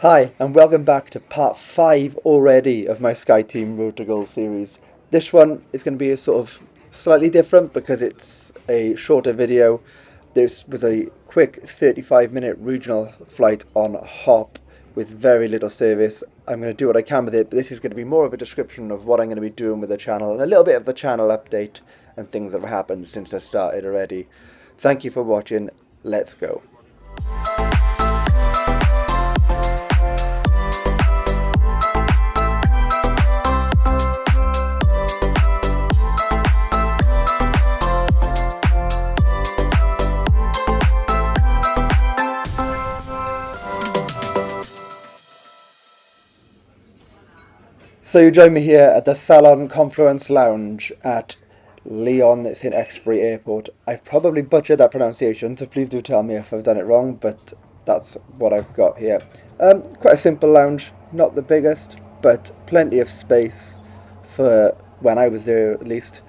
Hi, and welcome back to part 5 already of my SkyTeam Road to Goal series. This one is going to be a sort of slightly different because it's a shorter video. This was a quick 35-minute regional flight on Hop with very little service. I'm going to do what I can with it, but this is going to be more of a description of what I'm going to be doing with the channel and a little bit of the channel update and things that have happened since I started already. Thank you for watching. Let's go. So you join me here at the Salon Confluence Lounge at Lyon. It's in Exbury Airport. I've probably butchered that pronunciation, so please do tell me if I've done it wrong, but that's what I've got here. Quite a simple lounge, not the biggest, but plenty of space for when I was there at least.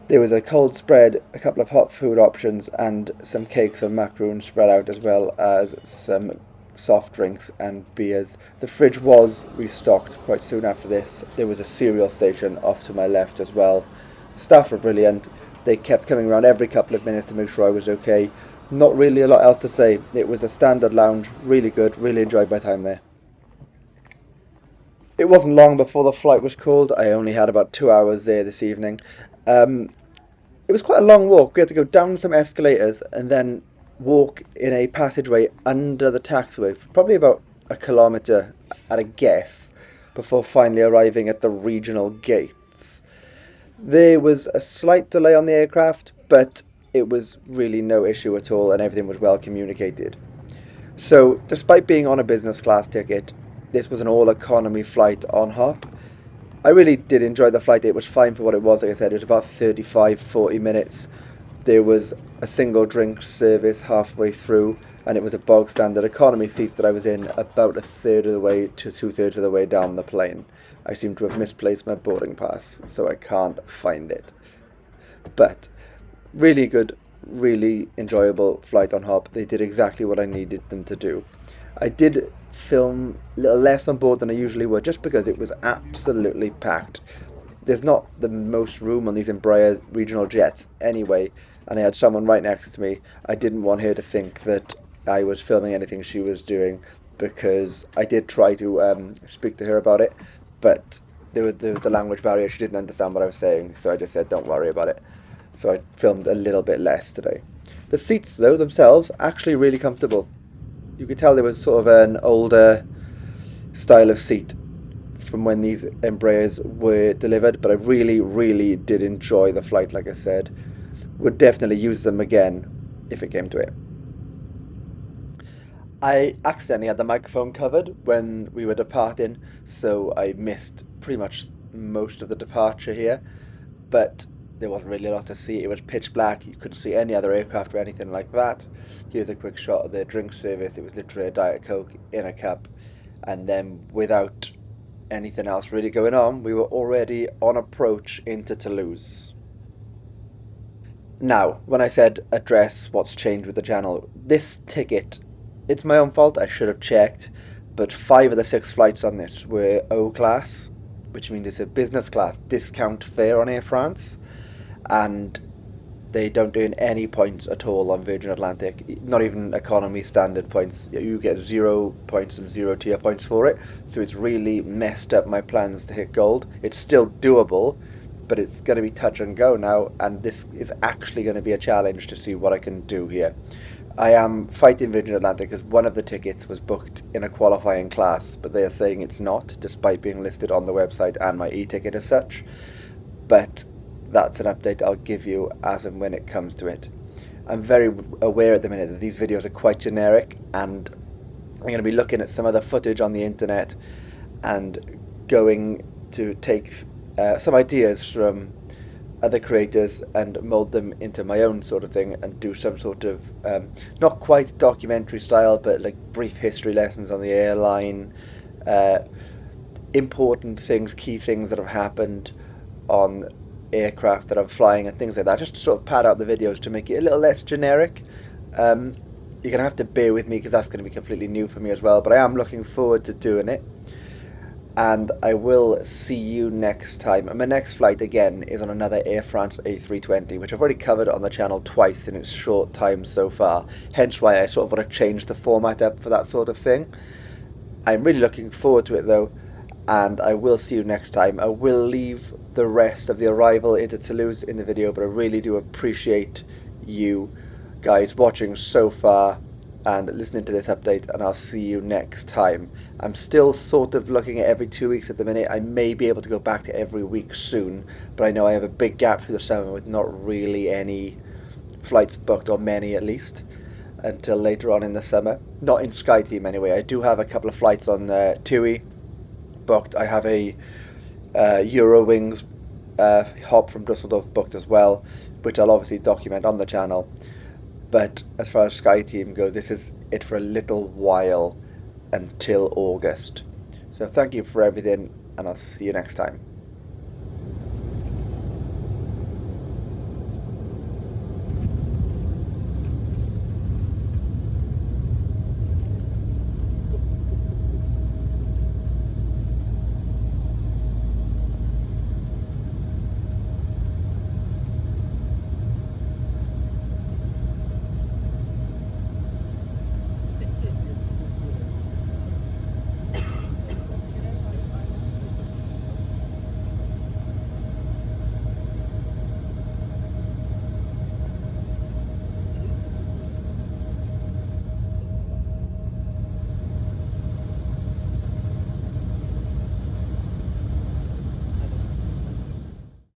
There was a cold spread, a couple of hot food options, and some cakes and macaroons spread out, as well as some soft drinks and beers. The fridge was restocked quite soon after this. There was a cereal station off to my left as well. Staff were brilliant. They kept coming around every couple of minutes to make sure I was okay. Not really a lot else to say. It was a standard lounge, really good, really enjoyed my time there. It wasn't long before the flight was called. I only had about 2 hours there this evening. It was quite a long walk. We had to go down some escalators and then walk in a passageway under the taxiway for probably about a kilometre at a guess before finally arriving at the regional gates. There was a slight delay on the aircraft, but it was really no issue at all and everything was well communicated. So, despite being on a business class ticket, this was an all economy flight on Hop. I really did enjoy the flight. It was fine for what it was. Like I said, it was about 35-40 minutes. There was a single drink service halfway through, and it was a bog standard economy seat that I was in about a third of the way to 2/3 of the way down the plane. I seem to have misplaced my boarding pass, so I can't find it. But really good, really enjoyable flight on Hop. They did exactly what I needed them to do. I did film a little less on board than I usually would, just because it was absolutely packed. There's not the most room on these Embraer regional jets anyway, and I had someone right next to me. I didn't want her to think that I was filming anything she was doing, because I did try to speak to her about it, but there was the language barrier. She didn't understand what I was saying, so I just said don't worry about it. So I filmed a little bit less today. The seats, though, themselves, actually really comfortable. You could tell there was sort of an older style of seat from when these Embraers were delivered, but I really, really did enjoy the flight, like I said. Would definitely use them again if it came to it. I accidentally had the microphone covered when we were departing, so I missed pretty much most of the departure here, but there wasn't really a lot to see. It was pitch black. You couldn't see any other aircraft or anything like that. Here's a quick shot of the drink service. It was literally a Diet Coke in a cup, and then without anything else really going on, we were already on approach into Toulouse. Now, when I said address what's changed with the channel, this ticket, it's my own fault. I should have checked, but 5 of the 6 flights on this were O class, which means it's a business class discount fare on Air France, and they don't earn any points at all on Virgin Atlantic, not even economy standard points. You get 0 points and 0 tier points for it, so it's really messed up my plans to hit gold. It's still doable, but it's going to be touch and go now, and this is actually going to be a challenge to see what I can do here. I am fighting Virgin Atlantic because one of the tickets was booked in a qualifying class, but they are saying it's not, despite being listed on the website and my e-ticket as such. But that's an update I'll give you as and when it comes to it. I'm very aware at the minute that these videos are quite generic, and I'm going to be looking at some other footage on the internet and going to take some ideas from other creators and mold them into my own sort of thing and do some sort of not quite documentary style, but like brief history lessons on the airline, important things, key things that have happened on aircraft that I'm flying and things like that, just to sort of pad out the videos to make it a little less generic. you're going to have to bear with me because that's going to be completely new for me as well. But I am looking forward to doing it. And I will see you next time. And my next flight, again, is on another Air France A320, which I've already covered on the channel twice in its short time so far. Hence why I sort of want to change the format up for that sort of thing. I'm really looking forward to it, though. And I will see you next time. I will leave the rest of the arrival into Toulouse in the video, but I really do appreciate you guys watching so far and listening to this update, and I'll see you next time. I'm still sort of looking at every 2 weeks at the minute. I may be able to go back to every week soon, but I know I have a big gap through the summer with not really any flights booked, or many at least, until later on in the summer. Not in SkyTeam anyway. I do have a couple of flights on TUI booked. I have a Eurowings hop from Dusseldorf booked as well, which I'll obviously document on the channel. But as far as SkyTeam goes, this is it for a little while until August. So thank you for everything, and I'll see you next time.